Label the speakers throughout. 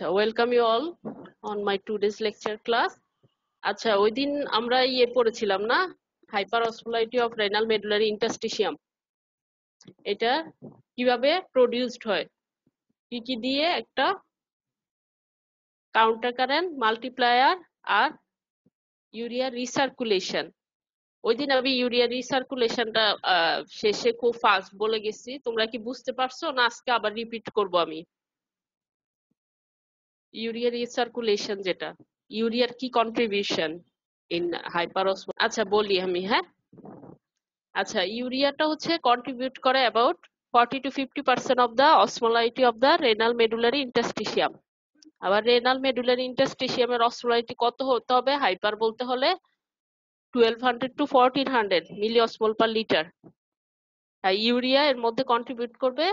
Speaker 1: Welcome you all on my today's lecture class. আচ্ছা ওই দিন আমরা পড়েছিলাম না হাইপারঅসমোলাইটি অফ রেনাল মেডুলারি ইন্টারস্টিশিয়াম। এটা কিভাবে প্রডিউসড হয়, কি দিয়ে একটা কাউন্টার কারেন্ট মাল্টিপ্লায়ার আর ইউরিয়া রিসার্কুলেশন। ওই দিন আমি ইউরিয়া রিসার্কুলেশনটা শেষে খুব ফাস্ট বলে গেছি, তোমরা কি বুঝতে পারছো না আজকে আবার রিপিট করব আমি? ইউরিয়া রিসার্কুলেশন যেটা, ইউরিয়ার কি কন্ট্রিবিউশন ইন হাইপারঅসমোলাইটিস, আচ্ছা বলি আমি। হ্যাঁ, আচ্ছা ইউরিয়াটা হচ্ছে কন্ট্রিবিউট করে about 40 to 50% of the osmolality of the renal medullary interstitium. আবার রেনাল মেডুলারি ইন্টারস্টিশিয়ামের অসমোলাইটি কত হতে হবে হাইপার বলতে হলে 1200 to 1400 milli osmole per litre. Urea এর মধ্যে কন্ট্রিবিউট করবে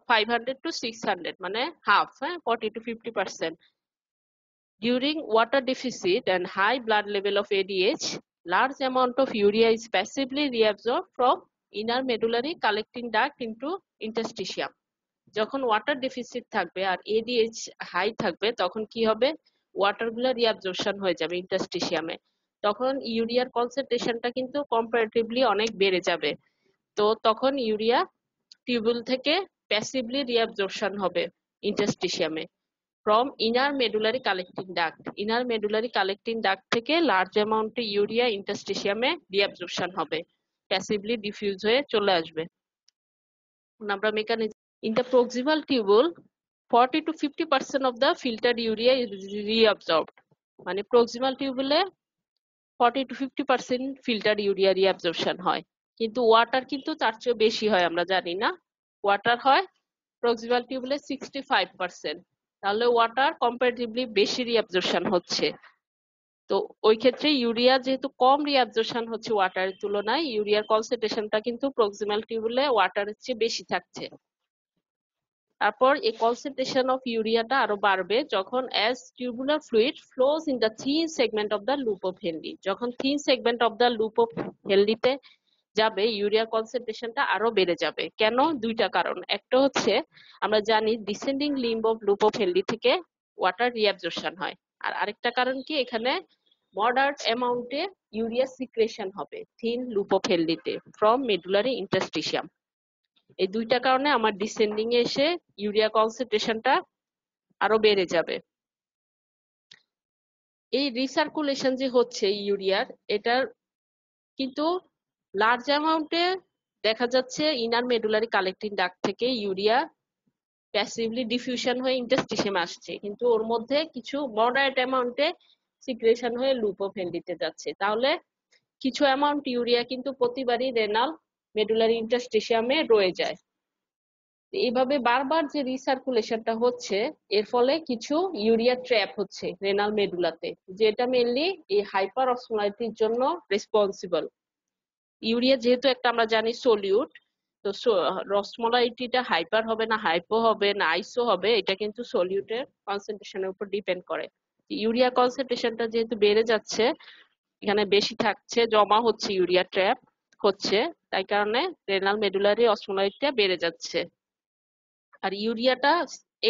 Speaker 1: 500 to 600, মানে হাফ। হ্যাঁ, 40 to 50%। During water deficit and high blood level of ADH, large amount of urea is passively reabsorbed from inner medullary collecting duct into interstitium. যখন water deficit থাকবে আর ADH high থাকবে তখন কি হবে, water গুলো reabsorption হয়ে যাবে ইন্টারস্টিশিয়ামে। তখন ইউরিয়ার কনসেন্ট্রেশনটা কিন্তু কম্পারেটিভলি অনেক বেড়ে যাবে। তো তখন ইউরিয়া টিউবুল থেকে প্যাসিভলি রিঅ্যাবজর্পশন হবে ইন্টারস্টিশিয়ামে from inner medullary collecting duct. Inner medullary collecting duct থেকে লার্জ অ্যামাউন্টে ইউরিয়া ইন্টারস্টিশিয়ামে রিঅ্যাবজর্পশন হবে, প্যাসিভলি ডিফিউজ হয়ে চলে আসবে। আমরা mechanism in the proximal tubule 40 to 50% of the filtered urea is reabsorbed, মানে প্রক্সিমাল টিউবুলে 40 to 50% ফিল্টার্ড ইউরিয়া রিঅ্যাবজর্পশন হয়, কিন্তু ওয়াটার কিন্তু তার চেয়ে বেশি হয়। আমরা জানি না, ওয়াটার হয় প্রক্সিমাল টিউবুলে 65%, তাহলে ওয়াটার কম্পারেটিভলি বেশি রিঅ্যাবজর্পশন হচ্ছে। তো ওই ক্ষেত্রে ইউরিয়া যেহেতু কম রিঅ্যাবজর্পশন হচ্ছে ওয়াটারের তুলনায়, ইউরিয়ার কনসেন্ট্রেশনটা কিন্তু প্রক্সিমাল টিউবুলে ওয়াটারের চেয়ে বেশি থাকছে। তারপর এই কনসেন্ট্রেশন অফ ইউরিয়াটা আরো বাড়বে যখন as tubular fluid flows in the thin segment of the loop of Henle। যখন thin segment of the loop of হেনলিতে যাবে ইউরিয়া কনসেন্ট্রেশনটা আরো বেড়ে যাবে। কেন? দুইটা কারণ। একটা হচ্ছে আমরা জানি descending limb of loop of Henle থেকে ওয়াটার রিঅ্যাবজর্পশন হয়, আর আরেকটা কারণ কি, এখানে মডারেট অ্যামাউন্টে ইউরিয়া সিক্রেশন হবে থিন লুপ অফ হেনলিতে ফ্রম মেডুলারি ইন্টারস্টিশিয়াম। এই দুইটা কারণে আমার ডিসেন্ডিং এ এসে ইউরিয়া কনসেন্ট্রেশনটা আরো বেড়ে যাবে। এই রিসার্কুলেশন যে হচ্ছে ইউরিয়ার, এটার কিন্তু লার্জ অ্যামাউন্টে দেখা যাচ্ছে ইনার মেডুলারি কালেক্টিং ডাক্ট থেকে ইউরিয়া প্যাসিভলি ডিফিউশন হয়ে ইন্টারস্টিশিয়ামে আসছে, কিন্তু ওর মধ্যে কিছু মডারেট অ্যামাউন্টে সিক্রেশন হয়ে লুপ অফ হেনলিতে যাচ্ছে। তাহলে কিছু অ্যামাউন্ট ইউরিয়া কিন্তু প্রতিবারই রেনাল মেডুলারি ইন্টারস্টিশিয়ামে রয়ে যায়। এইভাবে বারবার যে রিসার্কুলেশনটা হচ্ছে এর ফলে কিছু ইউরিয়া ট্র্যাপ হচ্ছে রেনাল মেডুলাতে, যেটা মেইনলি এই হাইপার অসমোলাইটির জন্য রেসপন্সিবল। ইউরিয়া যেহেতু একটা আমরা জানি সলিউট, তো অসমোলাইটিটা হাইপার হবে না হাইপো হবে না আইসো হবে, এটা কিন্তু সলিউটের কনসেন্ট্রেশনের উপর ডিপেন্ড করে। ইউরিয়া কনসেন্ট্রেশনটা যেহেতু বেড়ে যাচ্ছে, এখানে বেশি থাকছে, জমা হচ্ছে, ইউরিয়া ট্র্যাপ হচ্ছে, তাই কারণে রেনাল মেডুলারি অসমোলাইটিটা বেড়ে যাচ্ছে। আর ইউরিয়াটা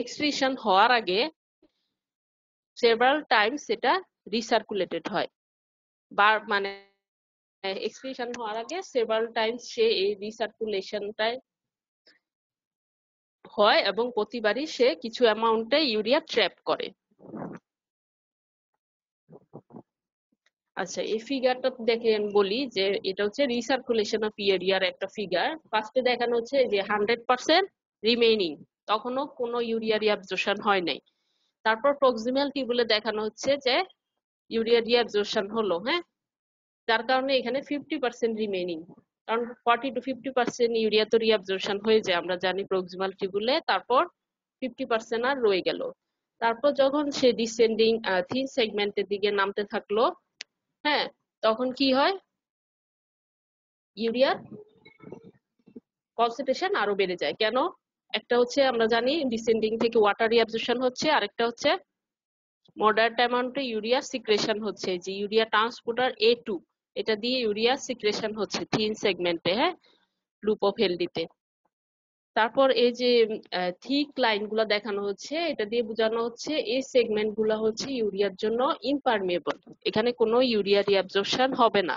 Speaker 1: এক্সক্রিশন হওয়ার আগে সেভারাল টাইমস এটা রিসার্কুলেটেড হয়, মানে এক্সক্রিশন হওয়ার আগে সেভারাল টাইমস সে এই রিসার্কুলেশনটায় হয় এবং প্রতিবারই সে কিছু অ্যামাউন্টে ইউরিয়া ট্র্যাপ করে। আচ্ছা, এই ফিগারটা দেখে বলি যে এটা হচ্ছে রিসার্কুলেশন অফ ইউরিয়ার একটা ফিগার। ফার্স্টে দেখানো হচ্ছে যে 100% রিমেইনিং, তখনও কোনো ইউরিয়া রিঅ্যাবজর্পশন হয় নাই। তারপর প্রক্সিমাল টিউবুলে দেখানো হচ্ছে যে ইউরিয়া রিঅ্যাবজর্পশন হলো, হ্যাঁ, যার কারণে এখানে 50% রিমেইনিং। কারণ 40 to 50% ইউরিয়া তো রিঅ্যাবজর্পশন হয়ে যায় আমরা জানি প্রক্সিমাল টিউবুলে, তারপর 50% আর রয়ে গেল। তারপর যখন সে ডিসেন্ডিং থিন সেগমেন্টের দিকে নামতে থাকলো, হ্যাঁ, তখন কি হয়, ইউরিয়ার কনসেন্ট্রেশন আরো বেড়ে যায়। কেন? একটা হচ্ছে আমরা জানি ডিসেন্ডিং থেকে ওয়াটার রিঅ্যাবজর্পশন হচ্ছে, আরেকটা হচ্ছে মডারেট অ্যামাউন্টে ইউরিয়া সিক্রেশন হচ্ছে, যে ইউরিয়া ট্রান্সপোর্টার A2, এটা দিয়ে ইউরিয়া সিক্রেশন হচ্ছে থিন সেগমেন্টে, হ্যাঁ, লুপ অফ হেনলিতে। তারপর এই যে থিক লাইনগুলো দেখানো হচ্ছে, এটা দিয়ে বোঝানো হচ্ছে এই সেগমেন্ট গুলা হচ্ছে ইউরিয়ার জন্য ইমপারমিয়েবল, এখানে কোনো ইউরিয়া রিঅ্যাবজর্পশন হবে না,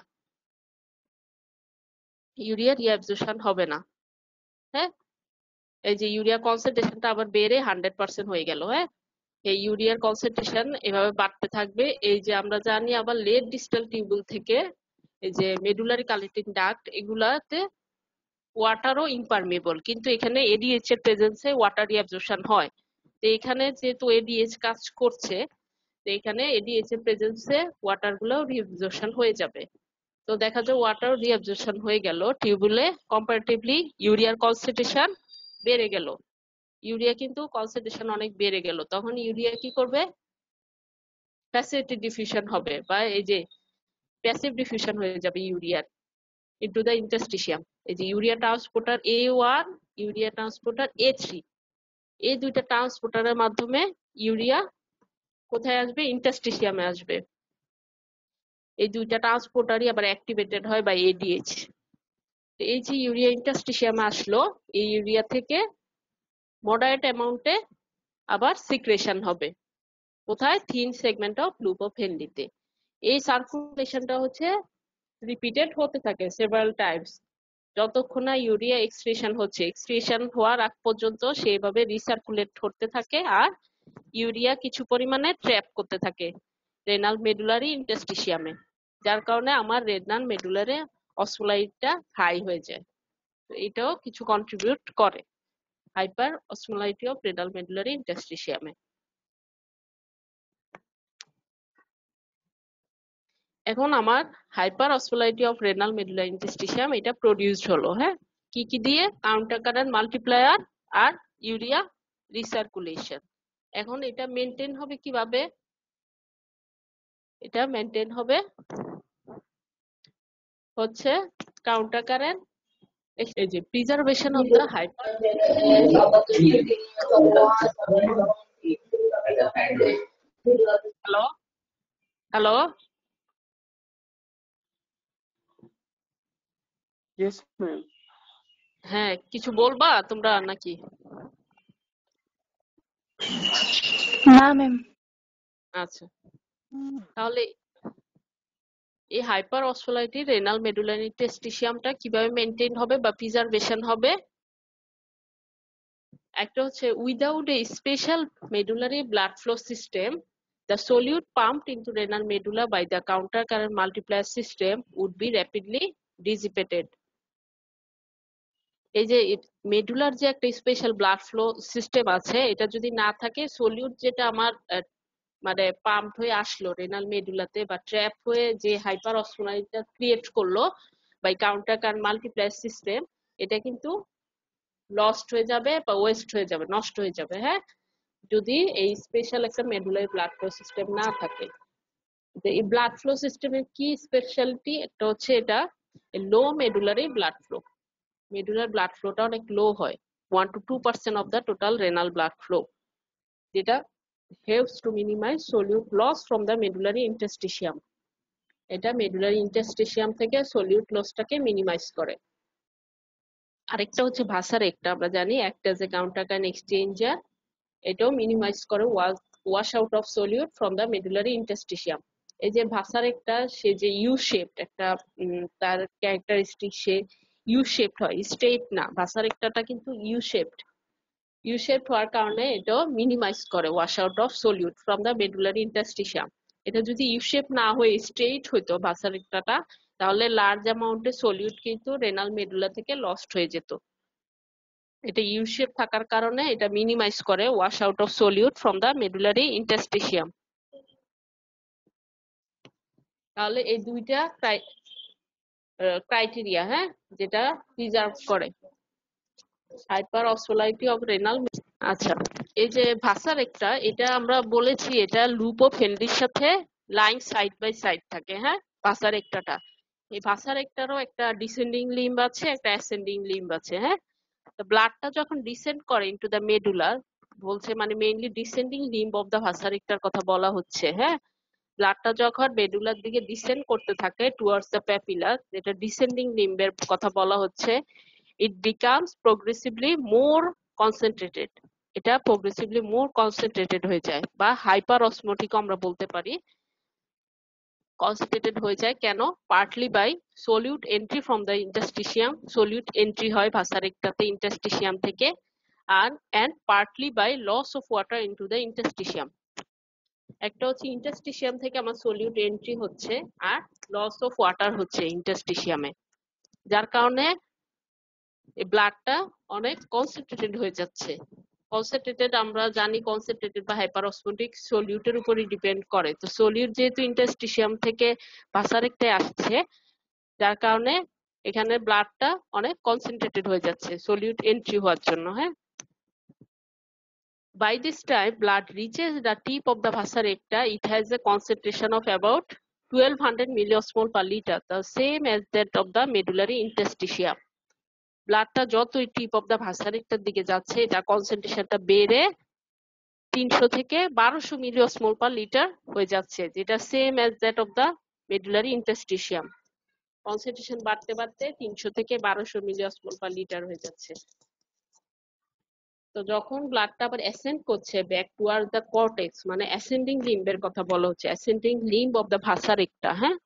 Speaker 1: ইউরিয়া রিঅ্যাবজর্পশন হবে না। হ্যাঁ, এই যে ইউরিয়া কনসেন্ট্রেশনটা আবার বেড়ে 100% হয়ে গেল। হ্যাঁ, এই ইউরিয়ার কনসেন্ট্রেশন এভাবে বাড়তে থাকবে। এই যে আমরা জানি আবার লেট ডিস্টাল টিউবুল থেকে এই যে মেডুলারি কালেক্টিং ডাক্ট এগুলাতে ওয়াটারও ইমপারমিয়েবল, কিন্তু এখানে এডিএইচ এর প্রেজেন্সে ওয়াটার রিঅ্যাবজর্পশন হয়। তো এখানে যেহেতু এডিএইচ কাজ করছে, তো এখানে এডিএইচ এর প্রেজেন্সে ওয়াটার গুলো রিঅ্যাবজর্পশন হয়ে যাবে। তো দেখা যায় ওয়াটার রিঅ্যাবজর্পশন হয়ে গেল টিউবুলে, কম্পারেটিভলি ইউরিয়ার কনসেন্ট্রেশন বেড়ে গেল। ইউরিয়া কিন্তু কনসেন্ট্রেশন অনেক বেড়ে গেল, তখন ইউরিয়া কি করবে, প্যাসিভ ডিফিউশন হবে, বা এই যে প্যাসিভ ডিফিউশন হয়ে যাবে ইউরিয়ার ইনটু দ্য ইন্টারস্টিশিয়াম। এই যে urea transporter A1, urea transporter A3, এই দুইটা ট্রান্সপোর্টারের মাধ্যমে ইউরিয়া কোথায় আসবে, ইন্টারস্টিশিয়ামে আসবে। এই দুইটা ট্রান্সপোর্টারই আবার অ্যাক্টিভেটেড হয় বাই এডিএইচ। এই যে ইউরিয়া ইন্টারস্টিশিয়ামে আসলো, এই ইউরিয়া থেকে মডারেট অ্যামাউন্টে আবার সিক্রেশন হবে কোথায়, thin segment of loop of হেনরিতে। এই সার্কুলেশনটা হচ্ছে রিপিটেড হতে থাকে সেভারাল টাইমস, যতক্ষণ না ইউরিয়া এক্সক্রিশন হচ্ছে। এক্সক্রিশন হওয়ার আগ পর্যন্ত সেইভাবে রিসার্কুলেট করতে থাকে, আর ইউরিয়া কিছু পরিমাণে ট্র্যাপ করতে থাকে রেনাল মেডুলারি ইন্টারস্টিশিয়ামে, যার কারণে আমার রেনাল মেডুলারি অসমোলাইটটা হাই হয়ে যায়। তো এটাও কিছু কন্ট্রিবিউট করে হাইপার অসমোলাইটি অফ রেনাল মেডুলারি ইন্টারস্টিশিয়ামে। এখন আমার hyper অসমোলাইটি of renal medullary interstitium এটা প্রডিউসড হলো। হ্যাঁ, কি কি দিয়ে, কাউন্টার কারেন্ট মাল্টিপ্লায়ার আর ইউরিয়া রিসার্কুলেশন। এখন এটা মেনটেন হবে কিভাবে, এটা মেনটেন হবে হচ্ছে কাউন্টার কারেন্ট, এই যে preservation of the hyper. Hello hello,
Speaker 2: Yes, ma'am.
Speaker 1: হ্যাঁ কিছু বলবা তোমরা নাকি?
Speaker 3: না ম্যাম।
Speaker 1: আচ্ছা, তাহলে এই হাইপার অসমোলাইটি রেনাল মেডুলারি ইন্টারস্টিশিয়ামটা কিভাবে মেনটেন হবে বা প্রিজার্ভেশন হবে। একটা হচ্ছে without a special medullary blood flow system, the solute pumped into renal medulla by the counter current multiplier system would be rapidly dissipated. এই যে মেডুলার যে একটা স্পেশাল ব্লাড ফ্লো সিস্টেম আছে, এটা যদি না থাকে, সলিউট যেটা আমার মানে পাম্প হয়ে আসলো রেনাল মেডুলাতে বা ট্র্যাপ হয়ে যে হাইপার অসমোলাইটিটা ক্রিয়েট করলো by counter current multiplier system, এটা কিন্তু লস্ট হয়ে যাবে বা ওয়েস্ট হয়ে যাবে, নষ্ট হয়ে যাবে। হ্যাঁ, যদি এই স্পেশাল একটা মেডুলারি ব্লাড ফ্লো সিস্টেম না থাকে। এই ব্লাড ফ্লো সিস্টেমের কি স্পেশালিটি, একটা হচ্ছে এটা লো মেডুলারি ব্লাড ফ্লো, মেডুলার ব্লাড ফ্লোটা অনেক লো হয়, 1 to 2% of the total renal blood flow, যেটা helps to minimize solute loss from the medullary interstitium. এটা মেডুলারি ইন্টারস্টিশিয়াম থেকে সলিউট লসটাকে মিনিমাইজ করে। আরেকটা হচ্ছে ভাসার একটা, আমরা জানি একটা যে কাউন্টার কারেন্ট এক্সচেঞ্জার, এটাও মিনিমাইজ করে wash out of solute from the medullary interstitium. এই যে ভাসার একটা, সে যে ইউ শেপড একটা, তার ক্যারেক্টারিস্টিক সে ইউ শেপড হয়, স্ট্রেট না, ভাসার একটাটা কিন্তু ইউ শেপড। ইউ শেপড হওয়ার কারণে এটাও মিনিমাইজ করে wash out of solute from the medullary interstitium. এটা যদি ইউ শেপ না হয়ে স্ট্রেট হইতো ভাসার একটাটা, তাহলে লার্জ অ্যামাউন্টে সলিউট কিন্তু রেনাল মেডুলা থেকে লস্ট হয়ে যেত। এটা ইউ শেপ থাকার কারণে এটা মিনিমাইজ করে wash out of solute from the medullary interstitium. তাহলে এই দুইটা ক্রাইটেরিয়া, হ্যাঁ, যেটা প্রিজার্ভ করে হাইপার অসমোলাইটি অফ রেনাল। আচ্ছা, এই যে ভাসার একটা, এটা আমরা বলেছি এটা লুপ অফ হেনরির সাথে লাইন সাইড বাই সাইড থাকে। হ্যাঁ, ভাসার একটাটা, এই ভাসার একটারও একটা ডিসেন্ডিং লিম্ব আছে, একটা অ্যাসেন্ডিং লিম্ব আছে। হ্যাঁ, ব্লাডটা যখন ডিসেন্ড করে ইনটু দ্য মেডুলার, বলছে মানে mainly descending limb of the ভাসারিকটার কথা বলা হচ্ছে। হ্যাঁ, ব্লাডটা যখন মেডুলার দিকে ডিসেন্ড করতে থাকে টুয়ার্ডস দ্য প্যাপিলাস, যেটা ডিসেন্ডিং লিম্বের কথা বলা হচ্ছে, it becomes progressively more concentrated. এটা progressively more concentrated হয়ে যায় বা হাইপার অসমোটিক আমরা বলতে পারি। concentrated হয়ে যায় কেন? partly by solute entry from the interstitium, solute entry হয় ভাসারেক্টাতে interstitium থেকে, and partly by loss of water into the interstitium. একটা হচ্ছে ইন্টারস্টিশিয়াম থেকে আমার সলিউট এন্ট্রি হচ্ছে আর লস অফ ওয়াটার হচ্ছে ইন্টারস্টিশিয়ামে, যার কারণে এই ব্লাডটা অনেক কনসেন্ট্রেটেড হয়ে যাচ্ছে। কনসেন্ট্রেটেড আমরা জানি কনসেন্ট্রেটেড বা হাইপারঅসমোটিক সলিউটের উপরই ডিপেন্ড করে। তো সলিউট যেহেতু ইন্টারস্টিশিয়াম থেকে ভাসারেক্টায় আসছে, যার কারণে এখানে ব্লাডটা অনেক কনসেন্ট্রেটেড হয়ে যাচ্ছে সলিউট এন্ট্রি হওয়ার জন্য। হ্যাঁ, by this time blood reaches the tip of the vasa recta. It has a concentration of about 1200 milliosmol per liter, the same as that of the medullary interstitium. ব্লাডটা যতই tip of the ভাসা Richter দিকে যাচ্ছে, এটা কনসেন্ট্রেশনটা বেড়ে 300 থেকে 1200 মিলিঅসমোল per litre হয়ে যাচ্ছে, যেটা same as that of the medullary interstitium. Concentration বাড়তে বাড়তে 300 থেকে 1200 মিলিঅসমোল পার লিটার হয়ে যাচ্ছে। তো যখন ব্লাডটা আবার অ্যাসেন্ড করছে ব্যাক টুয়ার্ড দ্য কর্টেক্স, মানে অ্যাসেন্ডিং লিম্বের কথা বলা হচ্ছে, অ্যাসেন্ডিং লিম্ব অফ দ্য ভাসা রেক্টা। হ্যাঁ,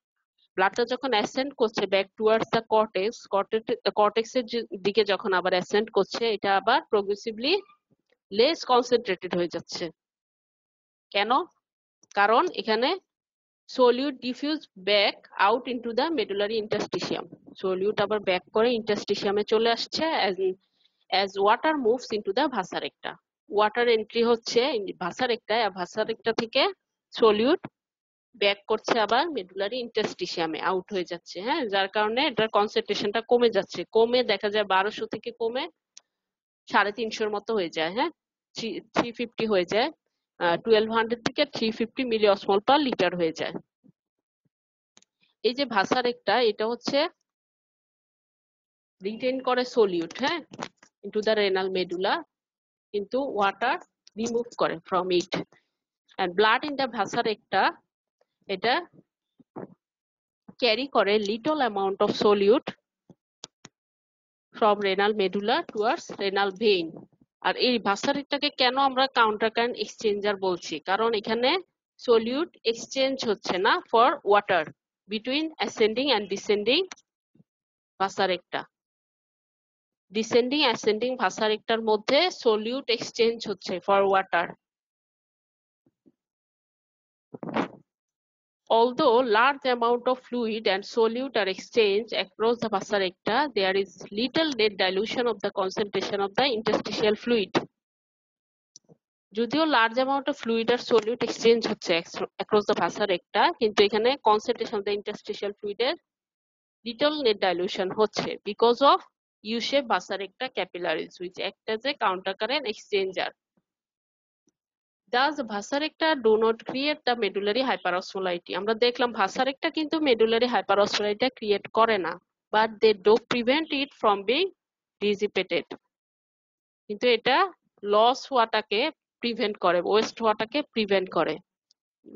Speaker 1: ব্লাডটা যখন অ্যাসেন্ড করছে ব্যাক টুয়ার্ডস দ্য কর্টেক্স, কর্টেক্সের দিকে যখন আবার অ্যাসেন্ড করছে, এটা আবার প্রোগ্রেসিভলি লেস কনসেন্ট্রেটেড হয়ে যাচ্ছে। কেন? কারণ এখানে solute diffuse back out into the medullary interstitium, solute আবার ব্যাক করে ইন্টারস্টিশিয়ামে চলে আসছে as water moves into the vasa recta. Water entry হচ্ছে ভাসা রেক্টায়, আর ভাসা রেক্টা থেকে সলিউট ব্যাক করছে আবার মেডুলারি ইন্টারস্টিশিয়ামে, আউট হয়ে যাচ্ছে। হ্যাঁ, যার কারণে এটার কনসেন্ট্রেশনটা কমে যাচ্ছে, কমে দেখা যায় 1200 থেকে কমে 350 মতো হয়ে যায়। হ্যাঁ, 350 হয়ে যায়, 1200 থেকে 350 মিলিঅসমোল পার লিটার হয়ে যায়। এই যে ভাসা রেক্টা, এটা হচ্ছে রিটেইন করে সলিউট, হ্যাঁ, ইনটু দ্য রেনাল মেডুলা, কিন্তু ওয়াটার রিমুভ করে from it. and blood in the vasa recta, এটা ক্যারি করে little amount of solute from renal medulla towards renal vein. আর এই ভাসা রেক্টাকে কেন আমরা কাউন্টার কারেন্ট এক্সচেঞ্জার বলছি? কারণ এখানে সলিউট এক্সচেঞ্জ হচ্ছে না for water between ascending and descending ভাসা রেক্টা। ডিসেন্ডিং অ্যাসেন্ডিং ভাসা রেক্টার মধ্যে সলিউট এক্সচেঞ্জ হচ্ছে for water. Although large amount of fluid and solute are exchanged across the vasa recta, there is little net dilution of the concentration of the interstitial fluid. যদিও large amount of fluid আর solute exchange হচ্ছে across the vasa recta, কিন্তু এখানে concentration of the interstitial fluid এর little net dilution হচ্ছে because of U-shaped vasa recta capillaries which act as a counter current exchanger. Thus vasa recta do not create the medullary hyperosmolality. আমরা দেখলাম ভাসা রেক্টা কিন্তু medullary হাইপারঅসমোলাইটিটা create করে না, but they do prevent it from being dissipated. কিন্তু এটা loss হওয়াটাকে prevent করে, West হওয়াটাকে prevent করে,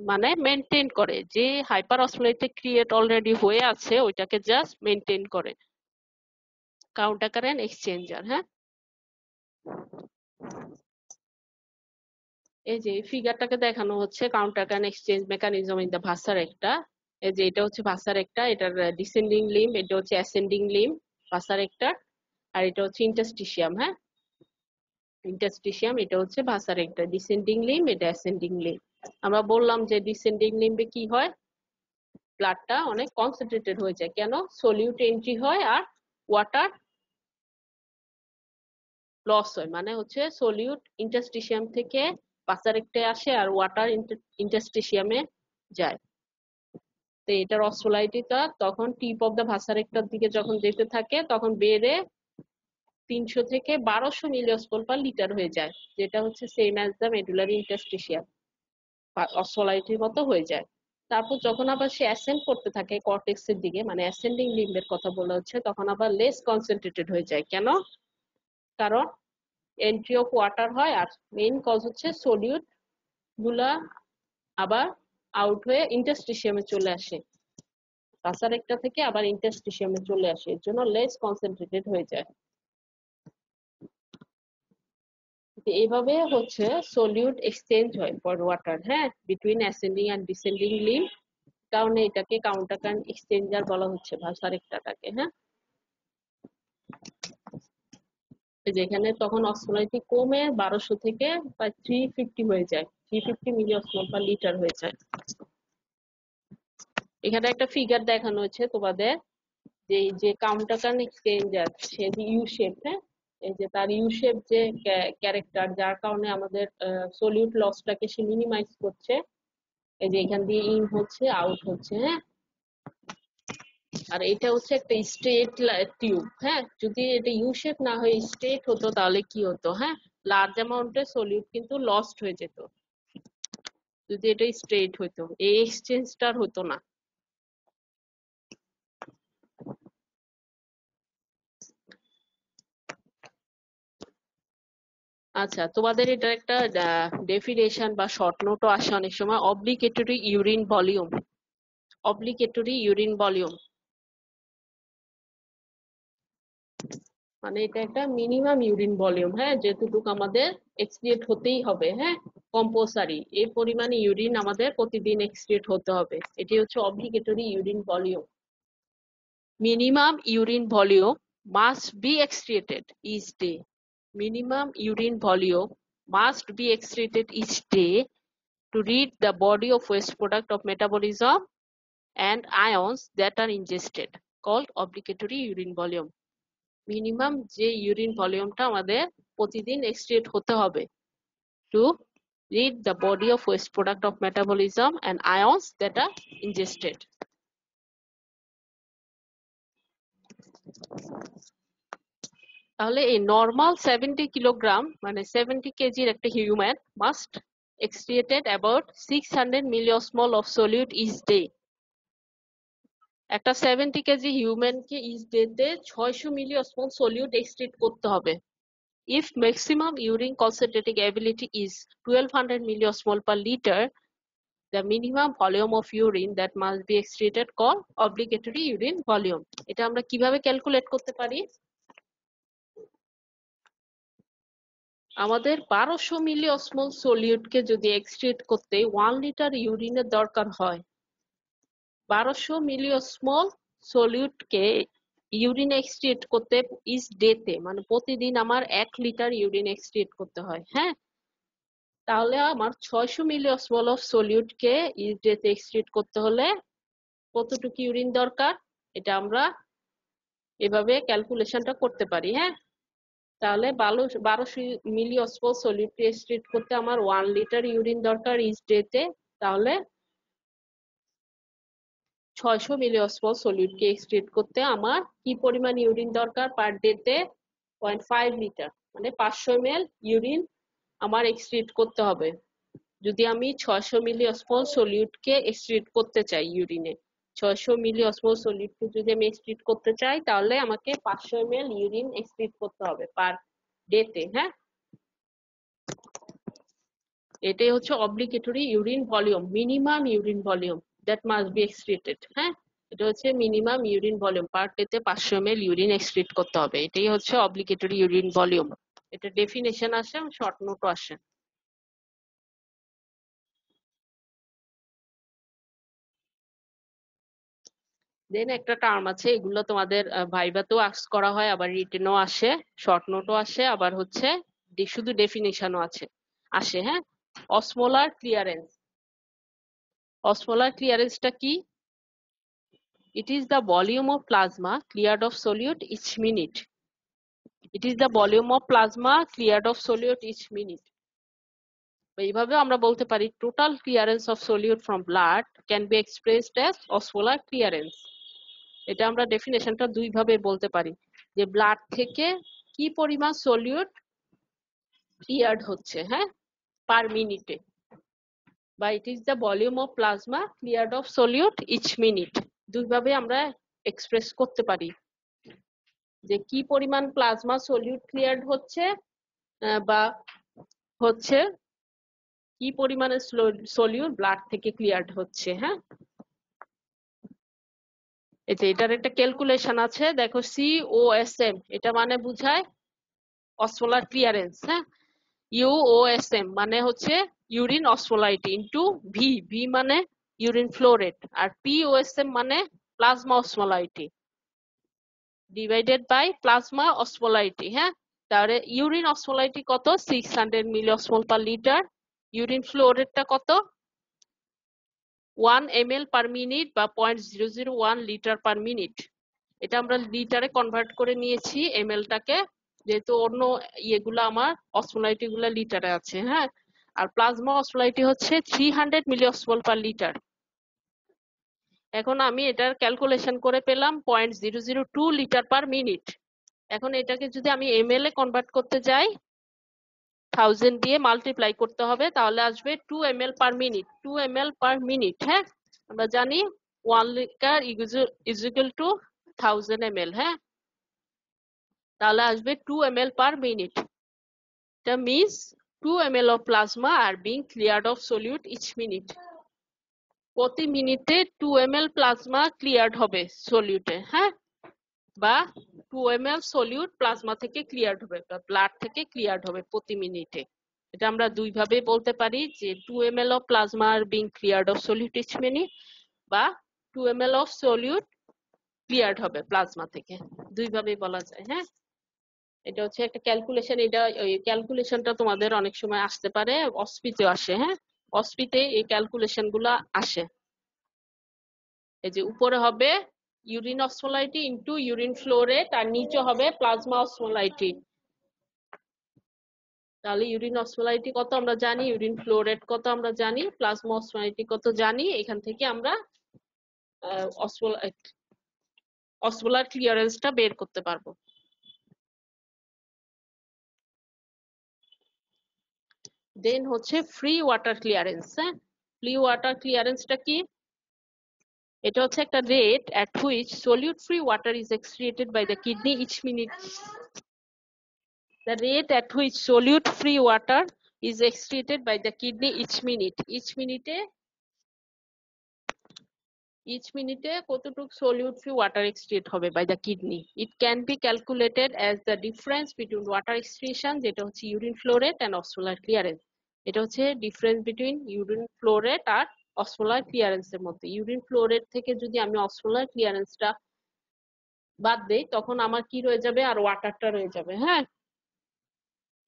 Speaker 1: মানে মেনটেন করে। যে হাইপারঅসমোলাইটি ক্রিয়েট অলরেডি হয়ে আছে ওইটাকে জাস্ট মেনটেন করে, কাউন্টার কারেন্ট এক্সচেঞ্জার। হ্যাঁ, এই যে ফিগারটাকে দেখানো হচ্ছে counter current exchange mechanism in the vasa recta. এই যে এটা হচ্ছে ভাসা রেক্টা, এটার ডিসেন্ডিং লিম্ব, এটা হচ্ছে অ্যাসেন্ডিং লিম্ব ভাসা রেক্টার, আর এটা হচ্ছে ইন্টারস্টিশিয়াম। হ্যাঁ, ইন্টারস্টিশিয়াম, এটা হচ্ছে ভাসা রেক্টা, ডিসেন্ডিং লিম্ব, এটা অ্যাসেন্ডিং লিম্ব। আমরা বললাম যে ডিসেন্ডিং লিম্বে কি হয়, ব্লাডটা অনেক কনসেন্ট্রেটেড হয়ে যায়। কেন? সলিউট এন্ট্রি হয় আর ওয়াটার লস হয়, মানে হচ্ছে সলিউট ইন্টারস্টিশিয়াম থেকে ভাসা রেক্টায় আসে আর ওয়াটার ইন্টারস্টিশিয়ামে যায়। তো এটার অস্মোলাইটিটা তখন টিপ অফ দা ভাসা রেক্টার দিকে যখন যেতে থাকে তখন বেড়ে 300 থেকে 1200 মিলিঅসমোল পার লিটার হয়ে যায়, যেটা হচ্ছে সেম অ্যাজ দা মেডুলারি ইন্টারস্টিশিয়াম, অস্মোলাইটির মতো হয়ে যায়। তারপর যখন আবার সে অ্যাসেন্ড করতে থাকে কর্টেক্সের দিকে, মানে অ্যাসেন্ডিং লিম্বের কথা বলা হচ্ছে, তখন আবার লেস কনসেন্ট্রেটেড হয়ে যায়। কেন? কারণ এন্ট্রি অফ ওয়াটার হয় আর মেইন কজ হচ্ছে সলিউট গুলা আবার আউট হয়ে ইন্টারস্টিশিয়ামে চলে আসে, ভাসা রেক্টা থেকে আবার ইন্টারস্টিশিয়ামে চলে আসে, এর জন্য লেস কনসেন্ট্রেটেড হয়ে যায়। এইভাবে হচ্ছে সলিউট এক্সচেঞ্জ হয় ফর ওয়াটার, হ্যাঁ, between ascending and descending limb, কারণে এটাকে কাউন্টার কারেন্ট এক্সচেঞ্জার বলা হচ্ছে ভাষার একটাটাকে, হ্যাঁ। যেখানে তখন অসমোলারিটি কমে 1200 থেকে প্রায় 350 হয়ে যায়, 350 মিলি অসমোল পার লিটার হয়ে যায়। এখানে একটা ফিগার দেখানো হয়েছে তোমাদের, যে counter current exchanger say you shape, হ্যাঁ, এই যে তার ইউ শেপ যে ক্যারেক্টার, যার কারণে আমাদের সলিউট লসটাকে সে মিনিমাইজ করছে। এই যে এখান দিয়ে ইন হচ্ছে, আউট হচ্ছে, হ্যাঁ। আর এটা হচ্ছে একটা স্ট্রেট টিউব, হ্যাঁ। যদি এটা ইউ শেপ না হয়ে স্ট্রেট হতো তাহলে কি হতো, হ্যাঁ, লার্জ অ্যামাউন্টের সলিউট কিন্তু লস্ট হয়ে যেত যদি এটা স্ট্রেট হতো, এই এক্সচেঞ্জটার হতো না। আচ্ছা, তোমাদের এটা একটা ডেফিনেশন বা শর্ট নোটও আসে অনেক সময়, obligatory urine volume. Obligatory urine volume মানে এটা একটা মিনিমাম ইউরিন ভলিউম, হ্যাঁ, যেটুকু আমাদের এক্সক্রিয়েট হতেই হবে, হ্যাঁ, কম্পালসারি এই পরিমাণে ইউরিন আমাদের প্রতিদিন এক্সক্রিয়েট হতে হবে, এটি হচ্ছে obligatory urine volume. Minimum urine volume must be excreted each day. Minimum urine volume must be excreted each day to read the body of waste product of metabolism and ions that are ingested, called obligatory urine volume. Minimum যে urine ভলিউমটা আমাদের প্রতিদিন এক্সক্রিয়েট হতে হবে to read the body of waste product of metabolism and ions that are ingested. তাহলে এই normal 70 kilogram মানে 70 কেজির একটা human must excreted about 600 milliosmole of solute each day. একটা 70 কেজি হিউম্যানকে ইচ ডেতে 600 মিলিঅসমল সলিউট এক্সক্রিট করতে হবে। If maximum urine concentrating ability is 1200 milliosmol per liter, the minimum volume of urine that must be excreted called obligatory urine volume. এটা আমরা কিভাবে calculate করতে পারি? আমাদের 1200 মিলিঅসমল সলিউটকে যদি এক্সক্রিট করতে 1 লিটার ইউরিনের দরকার হয়, 1200 মিলিঅসমল সলিউটকে ইউরিন এক্সক্রিট করতে ইচ ডেতে মানে প্রতিদিন আমার 1 লিটার ইউরিন এক্সক্রিট করতে হয়, হ্যাঁ। তাহলে আমার 600 মিলিঅসমল অফ সলিউটকে ইচ ডেতে এক্সক্রিট করতে হলে কতটুকু ইউরিন দরকার, এটা আমরা এভাবে ক্যালকুলেশনটা করতে পারি, হ্যাঁ। তাহলে 1200 মিলিঅসমল সলিউটকে এক্সক্রিট করতে আমার 1 লিটার ইউরিন দরকার ইচ ডেতে, তাহলে 600 মিলিঅসমল সলিউটকে এক্সক্রিট করতে আমার কি পরিমাণ ইউরিন দরকার পার ডেতে? 0.5 লিটার মানে 500 ml ইউরিন আমার এক্সক্রিট করতে হবে যদি আমি 600 মিলিঅসমল সলিউটকে এক্সক্রিট করতে চাই ইউরিনে। 600 মিলিঅসমল সলিউটকে যদি আমি এক্সক্রিট করতে চাই তাহলে আমাকে 500 ml ইউরিন এক্সক্রিট করতে হবে পার ডেতে, হ্যাঁ। এটাই হচ্ছে obligatory urine volume, minimum urine volume that must be excreted, হ্যাঁ। এটা হচ্ছে মিনিমাম ইউরিন ভলিউম, পার ডেতে 500 ml ইউরিন এক্সক্রিট করতে হবে, এটাই হচ্ছে অব্লিগেটরি ইউরিন ভলিউম। এটা ডেফিনেশন আসে, শর্ট নোটও আসে। দেন একটা টার্ম আছে, এগুলো তোমাদের ভাইভাতেও আস্ক করা হয়, আবার রিটেনও আসে, শর্ট নোটও আসে, আবার হচ্ছে শুধু ডেফিনেশনও আসে, হ্যাঁ। Osmolar clearance. অসমোলার ক্লিয়ারেন্সটা কি? It is the volume of plasma cleared of solute each minute. It is the volume of plasma cleared of solute each minute. এইভাবে আমরা বলতে পারি total clearance of solute from blood can be expressed as osmolar clearance. এটা আমরা ডেফিনেশনটা দুই ভাবে বলতে পারি, যে ব্লাড থেকে কি পরিমাণ সলিউট ক্লিয়ার্ড হচ্ছে, হ্যাঁ, পার মিনিটে, বা it is the volume of plasma cleared of solute each minute. দুইভাবে আমরা এক্সপ্রেস করতে পারি যে কি পরিমাণ প্লাজমা সলিউট ক্লিয়ার্ড হচ্ছে, বা হচ্ছে কি পরিমাণে সলিউট ব্লাড থেকে ক্লিয়ার্ড হচ্ছে, হ্যাঁ। এটার একটা ক্যালকুলেশন আছে, দেখো COSM, এটা মানে বুঝায় অসমোলার ক্লিয়ারেন্স, হ্যাঁ। UOSM মানে হচ্ছে urine osmolarity into V, V মানে ইউরিন ফ্লো রেট, আর POSM মানে plasma osmolarity divided by plasma osmolarity. হ্যাঁ, তাহলে ইউরিন অসমোলারিটি কত? 600 milli osmole per litre. Urine flow রেটটা কত? 1 ml পার মিনিট বা 0.001 লিটার পার মিনিট। এটা আমরা লিটারে কনভার্ট করে নিয়েছি ml-টাকে, যেহেতু অন্য ইয়েগুলো আমার অসমোলারিটি গুলা লিটারে আছে। হ্যাঁ, আর প্লাজমা অসমোলারিটি হচ্ছে 300 মিলি অসমোল পার লিটার। এখন আমি এটার ক্যালকুলেশন করে পেলাম 0.002 লিটার পার মিনিট। এখন এটাকে যদি আমি ml এ কনভার্ট করতে যাই, 1000 দিয়ে মাল্টিপ্লাই করতে হবে, তাহলে আসবে 2 ml per minute. 2 ml per minute. হ্যাঁ, আমরা জানি 1 litre is equal to 1000 ml। হ্যাঁ, তাহলে আসবে 2 ml পার মিনিট। এটা means 2 ml of plasma are being cleared of solute each minute. প্রতি মিনিটে 2 ml প্লাজমা ক্লিয়ার্ড হবে সলিউটে। হ্যাঁ, বা 2 ml সলিউট প্লাজমা থেকে ক্লিয়ার্ড হবে বা ব্লাড থেকে ক্লিয়ার্ড হবে প্রতি মিনিটে। এটা আমরা দুই ভাবে বলতে পারি, যে 2 ml of plasma are being cleared of solute each minute, বা 2 ml of solute ক্লিয়ার্ড হবে প্লাজমা থেকে। দুই ভাবে বলা যায়। হ্যাঁ, এটা হচ্ছে একটা ক্যালকুলেশন। এটা ওই ক্যালকুলেশনটা তোমাদের অনেক সময় আসতে পারে, অসপিতে আসে। হ্যাঁ, অসপিতে এই ক্যালকুলেশন গুলা আসে। এই যে উপরে হবে urine osmolarity into urine flow rate, আর নিচে হবে প্লাজমা অসমোলারিটি। তাহলে ইউরিন অসমোলারিটি কত আমরা জানি, ইউরিন ফ্লো রেট কত আমরা জানি, প্লাজমা অসমোলারিটি কত জানি। এখান থেকে আমরা অসমোলার ক্লিয়ারেন্সটা বের করতে পারবো। দেন হচ্ছে ফ্রি ওয়াটার ক্লিয়ারেন্স। হ্যাঁ, ফ্রি ওয়াটার ক্লিয়ারেন্সটা কি? এটা হচ্ছে একটা rate at which solute free water is excreted by the kidney each minute. The rate at which solute free water is excreted by the kidney each minute. Each minute কতটুকু solute free water excrete হবে by the kidney. It can be calculated as the difference between water excretion, যেটা হচ্ছে urine flow rate, and osmolar clearance. এটা হচ্ছে difference between urine flow rate আর osmolar clearance এর মধ্যে। Urine flow rate থেকে যদি আমি অসমোলার ক্লিয়ারেন্সটা বাদ দেই, তখন আমার কি রয়ে যাবে? আর ওয়াটারটা রয়ে যাবে। হ্যাঁ,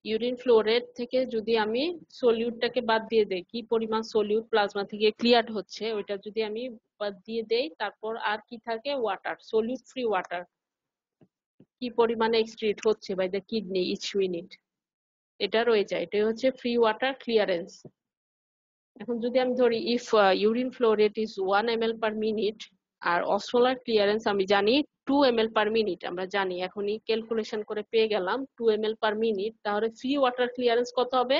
Speaker 1: ইউরিন ফ্লো রেট থেকে যদি আমি সলিউটটাকে বাদ দিয়ে দেই, কি পরিমাণ সলিউট প্লাজমা থেকে ক্লিয়ার হচ্ছে ওইটা যদি আমি বাদ দিয়ে দেই, তারপর আর কি থাকে? ওয়াটার, সলিউট ফ্রি ওয়াটার কি পরিমাণে এক্সক্রিট হচ্ছে by the kidney each minute, এটা রয়ে যায়। এটাই হচ্ছে ফ্রি ওয়াটার ক্লিয়ারেন্স। এখন যদি আমি ধরি if urine flow rate is 1 ml per minute, আর অসমোলার ক্লিয়ারেন্স আমি জানি 2 ml পার মিনিট, আমরা জানি এখনই ক্যালকুলেশন করে পেয়ে গেলাম 2 ml পার মিনিট, তাহলে ফ্রি ওয়াটার ক্লিয়ারেন্স কত হবে?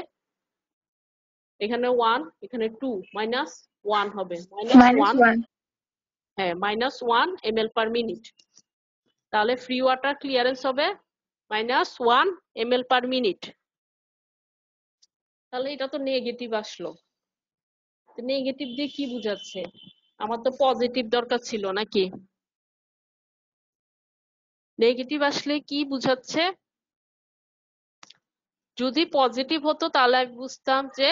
Speaker 1: এখানে 1, এখানে 2, মাইনাস 1 হবে, মাইনাস 1।
Speaker 3: -1
Speaker 1: হ্যাঁ, -1 ml পার মিনিট। তাহলে ফ্রি ওয়াটার ক্লিয়ারেন্স হবে -1 ml পার মিনিট। তাহলে এটা তো নেগেটিভ আসলো। নেগেটিভ দিয়ে কি বুঝাচ্ছে? আমার তো পজিটিভ দরকার ছিল নাকি? নেগেটিভ আসলে কি বুঝাচ্ছে? যদি পজিটিভ হতো তাহলে আমি বুঝতাম যে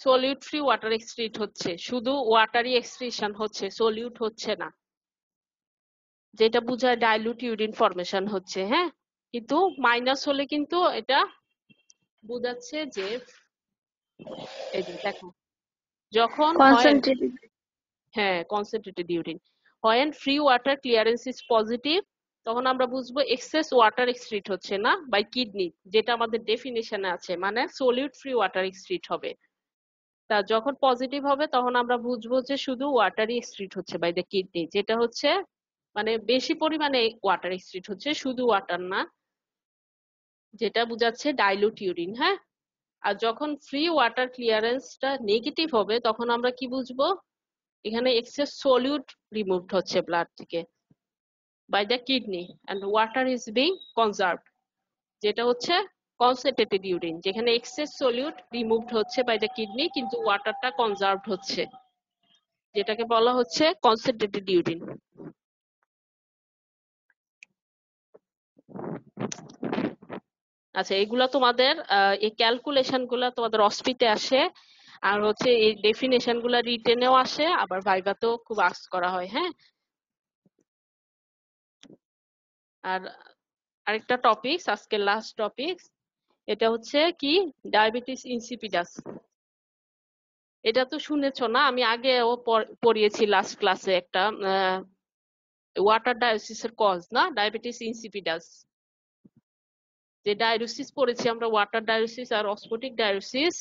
Speaker 1: সলিউট ফ্রি ওয়াটার এক্সক্রিট হচ্ছে, শুধু ওয়াটারই এক্সক্রিশন হচ্ছে, সলিউট হচ্ছে না, যেটা বোঝায় ডাইলুট ইউরিন ফরমেশন হচ্ছে। হ্যাঁ, কিন্তু মাইনাস হলে কিন্তু এটা বোঝাচ্ছে যে, এই যে দেখো, যখন হয়,
Speaker 3: concentrated
Speaker 1: হ্যাঁ concentrated urine, when free water clearance is positive, তখন আমরা বুঝবো এক্সেস ওয়াটার এক্সক্রিট হচ্ছে না বাই কিডনি, যেটা আমাদের ডেফিনেশনে আছে, মানে সলিউট ফ্রি ওয়াটার এক্সক্রিট হবে। তা যখন পজিটিভ হবে তখন আমরা বুঝবো যে শুধু ওয়াটারই এক্সক্রিট হচ্ছে বাই দ্য কিডনি, যেটা হচ্ছে মানে বেশি পরিমাণে ওয়াটার এক্সক্রিট হচ্ছে, শুধু ওয়াটার না, যেটা বোঝাচ্ছে ডাইলুট ইউরিন। হ্যাঁ, আর যখন ফ্রি ওয়াটার ক্লিয়ারেন্সটা নেগেটিভ হবে তখন আমরা কি বুঝবো? এখানে এক্সেস সলিউট রিমুভড হচ্ছে ব্লাড থেকে by the kidney, and water is being conserved, যেটা হচ্ছে কনসেন্ট্রেটেড ইউরিন, যেখানে এক্সেস সলিউট রিমুভড হচ্ছে বাই দ্য কিডনি কিন্তু ওয়াটারটা কনজার্ভড হচ্ছে, যেটাকে বলা হচ্ছে কনসেন্ট্রেটেড ইউরিন। আচ্ছা, এগুলা তোমাদের এই ক্যালকুলেশন গুলা তোমাদের অস্পিতে আসে, আর হচ্ছে এই ডেফিনেশন গুলা রিটেনেও আসে, আবার ভাইভাতেও খুব আস্ক করা হয়। হ্যাঁ, আর আরেকটা টপিক, আজকের লাস্ট টপিক, এটা হচ্ছে কি ডায়াবেটিস ইনসিপিডাস। এটা তো শুনেছো না, আমি আগেও পড়িয়েছি লাস্ট ক্লাসে, একটা ওয়াটার ডায়োসিসের কজ না, ডায়াবেটিস ইনসিপিডাস। যে ডায়োসিস পড়েছি আমরা, ওয়াটার ডায়োসিস আর অস্মোটিক ডায়োসিস,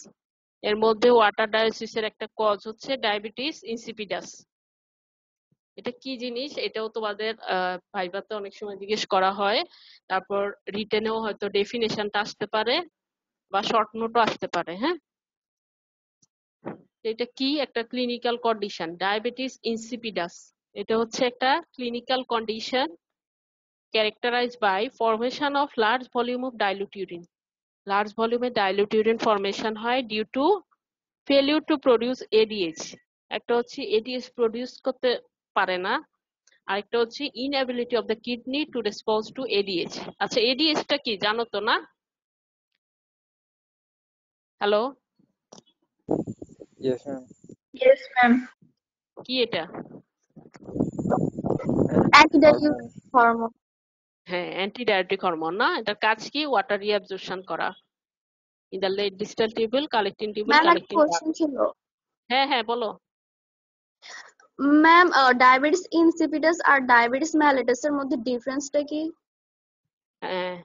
Speaker 1: এর মধ্যে ওয়াটার ডায়োসিসের একটা কজ হচ্ছে ডায়াবেটিস ইনসিপিডাস। এটা কি জিনিস এটাও তোমাদের ভাইভাতে অনেক সময় জিজ্ঞেস করা হয়, তারপর রিটেনেও হয়তো ডেফিনেশনটা আসতে পারে বা শর্ট নোটও আসতে পারে। হ্যাঁ, এটা কি একটা ক্লিনিক্যাল কন্ডিশন, ডায়াবেটিস ইনসিপিডাস। এটা হচ্ছে একটা clinical condition characterized by formation of large volume of dilute urine. Large ভলিউমে ডাইলিউট ইউরিন ফরমেশন হয় due to failure to produce ADH. একটা হচ্ছে এডিএইচ প্রডিউস করতে পারে না, আরেকটা হচ্ছে inability of the kidney to response to ADH. আচ্ছা, এডিএইচটা কি জানো তো না? Hello,
Speaker 2: Yes, ma'am.
Speaker 3: Yes, ma'am.
Speaker 1: কি এটা?
Speaker 3: Antidiuretic
Speaker 2: Hormone.
Speaker 3: hormone.
Speaker 1: হ্যাঁ, অ্যান্টিডায়াবেটিক হরমোন না, এটার কাজ কি? ওয়াটার রিঅ্যাবজর্পশন করা in the late distal tubule, collecting tubule,
Speaker 3: ma'am, একটা
Speaker 1: কালেক্টিং
Speaker 3: কোশ্চেন ছিল।
Speaker 1: হ্যাঁ হ্যাঁ, বলো।
Speaker 3: ম্যাম, ডায়াবেটিস ইনসিপিডাস আর ডায়াবেটিস মেলিটাস এর মধ্যে ডিফারেন্সটা কি?
Speaker 1: হ্যাঁ,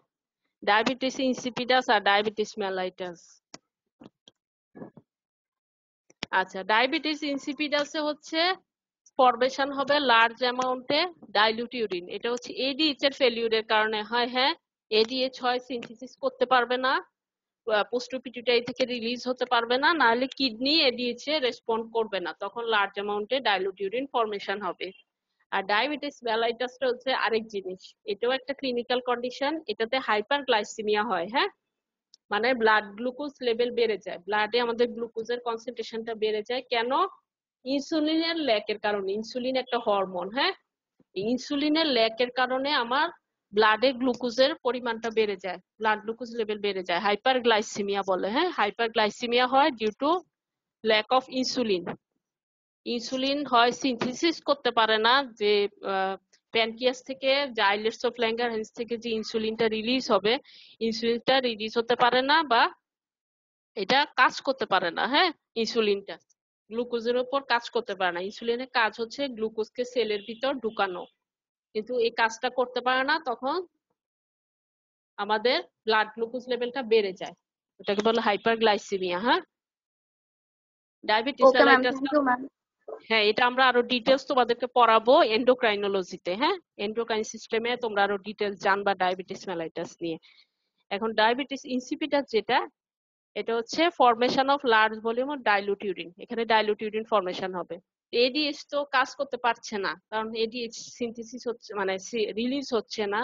Speaker 1: ডায়াবেটিস ইনসিপিডাস আর ডায়াবেটিস মেলাইটাস। আচ্ছা, ডায়াবেটিস ইনসিপিডাসে হচ্ছে ফরমেশন হবে লার্জ অ্যামাউন্টে ডাইলিউট ইউরিন। এটা হচ্ছে এডিএইচ এর ফেলিউরের কারণে হয়। হ্যাঁ, এডিএইচ হয় সিনথেসিস করতে পারবে না, পোস্টোপিটুইটারি থেকে রিলিজ হতে পারবে না, নাহলে কিডনি এডিএইচ এ রেসপন্ড করবে না, তখন লার্জ অ্যামাউন্টে ডাইলিউট ইউরিন ফরমেশন হবে। আর ডায়াবেটিস মেলাইটাসটা হচ্ছে আরেক জিনিস, এটাও একটা ক্লিনিক্যাল কন্ডিশন, এটাতে হাইপারগ্লাইসেমিয়া হয়। হ্যাঁ, মানে ব্লাড গ্লুকোজ লেভেল বেড়ে যায়, ব্লাডে আমাদের গ্লুকোজের কনসেন্ট্রেশনটা বেড়ে যায়। কেন? ইনসুলিনের ল্যাকের কারণে। ইনসুলিন একটা হরমোন। হ্যাঁ, ইনসুলিনের ল্যাকের কারণে আমার ব্লাডে গ্লুকোজের পরিমাণটা বেড়ে যায়, ব্লাড গ্লুকোজ লেভেল বেড়ে যায়, হাইপারগ্লাইসেমিয়া বলে। হ্যাঁ, হাইপারগ্লাইসেমিয়া হয় due to lack of insulin. Insulin হয় সিনথেসিস করতে পারে না, যে প্যানক্রিয়াস থেকে যে আইলেটস অফ ল্যাঙ্গারহ্যান্স থেকে যে ইনসুলিনটা রিলিজ হবে, ইনসুলিনটা রিলিজ হতে পারে না, বা এটা কাজ করতে পারে না। হ্যাঁ, ইনসুলিনটা গ্লুকোজের উপর কাজ করতে পারে না। ইনসুলিনের কাজ হচ্ছে গ্লুকোজকে সেলের ভিতর ঢুকানো, কিন্তু এই কাজটা করতে পারে না, তখন আমাদের ব্লাড গ্লুকোজ লেভেলটা বেড়ে যায়, এটাকে বলে হাইপারগ্লাইসেমিয়া। হ্যাঁ, diabetes
Speaker 3: okay ma'am,
Speaker 1: mellitus.
Speaker 3: Thank you ma'am.
Speaker 1: হ্যাঁ, এটা আমরা আরো ডিটেলস তোমাদেরকে পড়াবো এন্ডোক্রাইনোলজিতে। হ্যাঁ, এন্ডোক্রাইন সিস্টেমে তোমরা আরো ডিটেলস জানবা ডায়াবেটিস মেলাইটাস নিয়ে। এখন ডায়াবেটিস ইনসিপিটাস যেটা, এটা হচ্ছে formation of large volume of dilute urine. এখানে ডাইলুট ইউরিন ফরমেশন হবে। এডিএইচ তো কাজ করতে পারছে না, কারণ এডিএইচ সিনথেসিস হচ্ছে, মানে রিলিজ হচ্ছে না,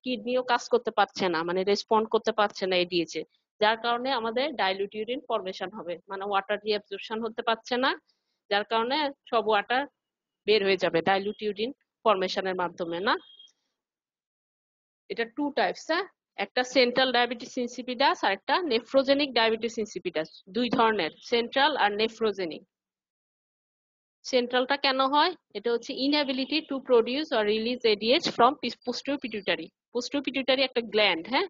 Speaker 1: কিডনিও কাজ করতে পারছে না, মানে রেসপন্ড করতে পারছে না এডিএইচ এ, যার কারণে আমাদের ডাইলুট ইউরিন ফরমেশন হবে, মানে ওয়াটার রিঅ্যাবজর্পশন হতে পারছে না, যার কারণে সব ওয়াটার বের হয়ে যাবে ডাইলুট ইউরিন ফরমেশনের মাধ্যমে। না, এটা টু টাইপস। হ্যাঁ, একটা সেন্ট্রাল ডায়াবেটিস ইনসিপিডাস আর একটা নেফ্রোজেনিক ডায়াবেটিস ইনসিপিডাস, দুই ধরনের, সেন্ট্রাল আর নেফ্রোজেনিক। সেন্ট্রালটা কেন হয়? এটা হচ্ছে inability to produce or release ADH from posterior pituitary. Posterior pituitary একটা গ্ল্যান্ড। হ্যাঁ,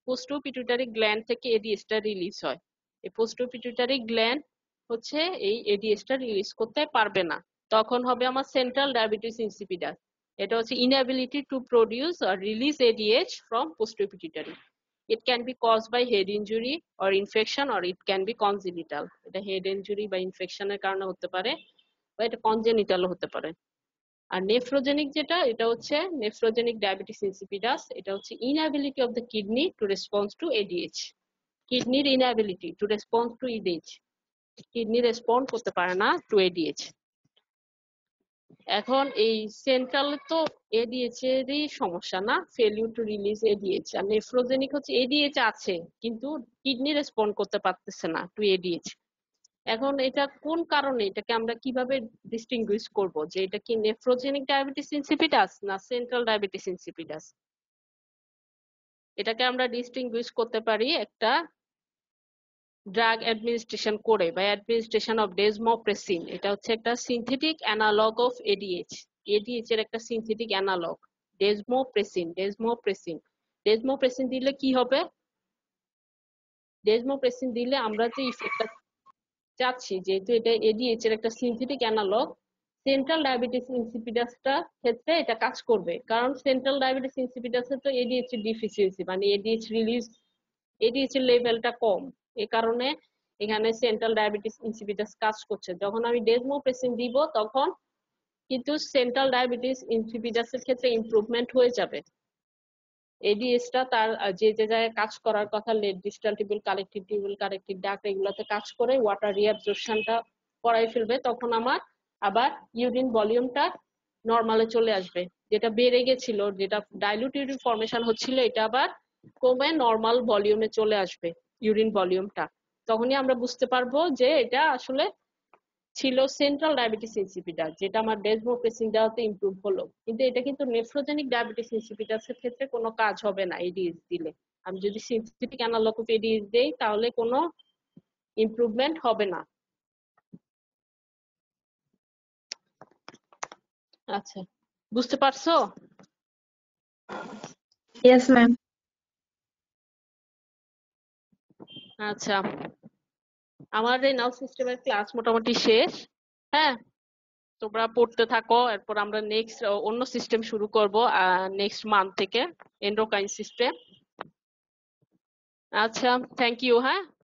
Speaker 1: পোস্টিরিয়র পিটুইটারি গ্ল্যান্ড থেকে এডিএইচটা রিলিজ হয়। এই পোস্টিরিয়র পিটুইটারি গ্ল্যান্ড হচ্ছে এই এডিএইচটা রিলিজ করতে পারবে না, তখন হবে আমার সেন্ট্রাল ডায়াবেটিস ইনসিপিডাস। এটা হচ্ছে inability to produce or release ADH from posterior pituitary. It can be caused by head injury or infection, or it can be congenital. এটা হেড ইনজুরি বা ইনফেকশনের কারণে হতে পারে, বা এটা কনজেনিটালও হতে পারে। আর নেফ্রোজেনিক যেটা, এটা হচ্ছে নেফ্রোজেনিক ডায়াবেটিস ইনসিপিডাস, এটা হচ্ছে inability of the kidney to respond to ADH. কিডনির inability to respond to ADH, kidney respond করতে পারে না টু এডিএইচ। এখন এই সেন্ট্রাল তো এডিএইচ এরই সমস্যা না, failure to release ADH. R nephrogenic হচ্ছে এডিএইচ আছে কিন্তু কিডনি রেসপন্ড করতে পারতেছে না টু এডিএইচ। এখন এটা কোন কারণে, এটাকে আমরা কিভাবে ডিস্টিংগুইশ করব যে এটা কি নেফ্রোজেনিক ডায়াবেটিস ইনসিপিডাস না সেন্ট্রাল ডায়াবেটিস ইনসিপিডাস? এটাকে আমরা ডিস্টিংগুইশ করতে পারি একটা ড্রাগ অ্যাডমিনিস্ট্রেশন করে বা অ্যাডমিনিস্ট্রেশন অফ ডেজমোপ্রেসিন। এটা হচ্ছে একটা synthetic analogue of ADH. ADH এর একটা সিনথেটিক অ্যানালগ ডেজমোপ্রেসিন। ডেজমোপ্রেসিন দিলে কি হবে? ডেজমোপ্রেসিন দিলে আমরা যে ইফেক্টটা চাচ্ছি, যেহেতু এটা এডিএইচ এর একটা সিনথেটিক অ্যানালগ, সেন্ট্রাল ডায়াবেটিস ইনসিপিডাসটা ক্ষেত্রে এটা কাজ করবে। কারণ সেন্ট্রাল ডায়াবেটিস ইনসিপিডাসে তো এডিএইচ এর ডিফিসিয়েন্সি, মানে এডিএইচ এর লেভেলটা কম। এই কারণে এখানে সেন্ট্রাল ডায়াবেটিস ইনসিপিডাস কাজ করছে। যখন আমি ডেজমোপ্রেসিন দিব তখন কিন্তু সেন্ট্রাল ডায়াবেটিস ইনসিপিডাসের ক্ষেত্রে ইমপ্রুভমেন্ট হয়ে যাবে। এডিএসটা তার যে যে জায়গায় কাজ করার কথা, late distal tubule, collective tubule, collective duct, এগুলোতে কাজ করে ওয়াটার রিঅ্যাবজর্পশনটা করাই ফেলবে। তখন আমার আবার ইউরিন ভলিউমটা নর্মালে চলে আসবে। যেটা বেড়ে গেছিল, যেটা ডাইলুট ইউরিন ফর্মেশন হচ্ছিল, এটা আবার কমে নর্মাল ভলিউমে চলে আসবে ইউরিন ভলিউমটা। তখনই আমরা বুঝতে পারবো যে এটা আসলে ছিল সেন্ট্রাল ডায়াবেটিস ইনসিপিটাস, যেটা আমার ডেজমোপ্রেসিন দেওয়াতে ইমপ্রুভ হলো। কিন্তু এটা কিন্তু নেফ্রোজেনিক ডায়াবেটিস ইনসিপিটাসের ক্ষেত্রে কোনো কাজ হবে না এডিএস দিলে। আমি যদি সিনথেটিক অ্যানালগ অফ এডিএস দেই তাহলে কোনো ইমপ্রুভমেন্ট হবে না। আচ্ছা, বুঝতে পারছো?
Speaker 2: Yes, ma'am.
Speaker 1: আচ্ছা, আমার রেনাল সিস্টেমের ক্লাস মোটামুটি শেষ। হ্যাঁ, তোমরা পড়তে থাকো, এরপর আমরা নেক্সট অন্য সিস্টেম শুরু করব নেক্সট মান্থ থেকে, এন্ডোক্রাইন সিস্টেম। আচ্ছা, থ্যাংক ইউ। হ্যাঁ।